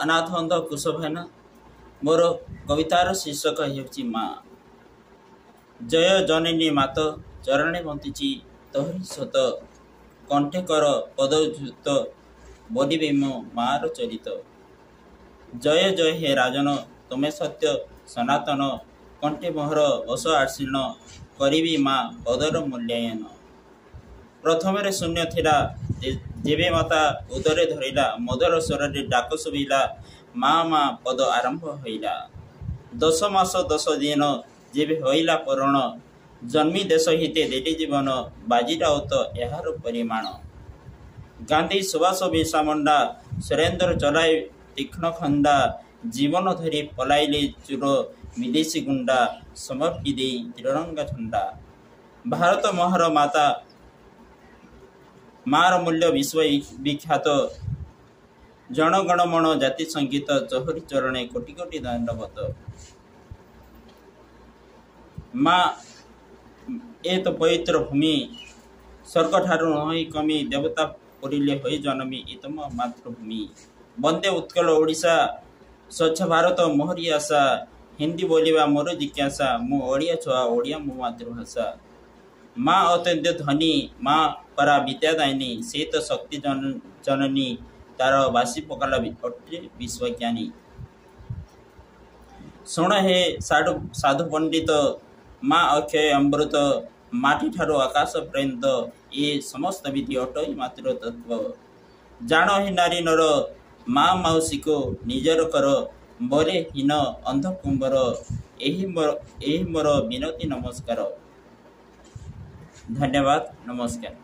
अनाथ अंध कुशभेन मोर कवितार शीर्षक हेउची माँ। जय जननी मात चरणे बंतिची तोहरी सत कंठे कर पदयुत बोलिबे मो मार चरित। जय जय हे राजन तुमे सत्य सनातन कंठे मोहर बस आसीन करिबी माँ पदर मूल्यायन। प्रथम शून्य थिला जेबे माता उदरे धरिला मधुर स्वर डाक शुभिला माँ माँ पद आरंभ होइला। 10 मास 10 दिन जेबे होइला पुरण जन्मी देश हिते देली जीवन बाजीराउत एहार परिमाण। गांधी सुभाष बिरसा मुंडा सुरेंद्र चलाए तीक्ष्ण खंडा जीवन धरी पलाइले चूर विदेशी गुंडा समर्पी दे त्रिरंगा झंडा। भारत मोहर माता मार मूल्य विश्व विख्यात जनगण मन जाति संगीत चौहरी चरणे कोटि कोटि दंडवत। माँ ए तो पवित्र भूमि स्वर्ग ठारू नहई कमी देवता पुरिले होई जनमी इतम मातृभूमि। वंदे उत्कल ओडिशा स्वच्छ भारत मोहरी आशा हिंदी बोलिबा मोर जिज्ञासा मु ओडिया छुआ ओडिया मो मातृभाषा। माँ अत्यंत धनी माँ परा विद्यादायिनी से तो शक्ति जननी तार बासी पकाला अटे विश्वज्ञानी। शुण हे साधु पंडित माँ अक्षय अमृत माटी ठारू आकाश पर्यंत ये समस्त विधि अटई मातृ तत्व। जान हे नारी नर माँ मौसी को निजर कर बरे हीन अंध कुंबर एही मोर विनती नमस्कार। धन्यवाद नमस्कार।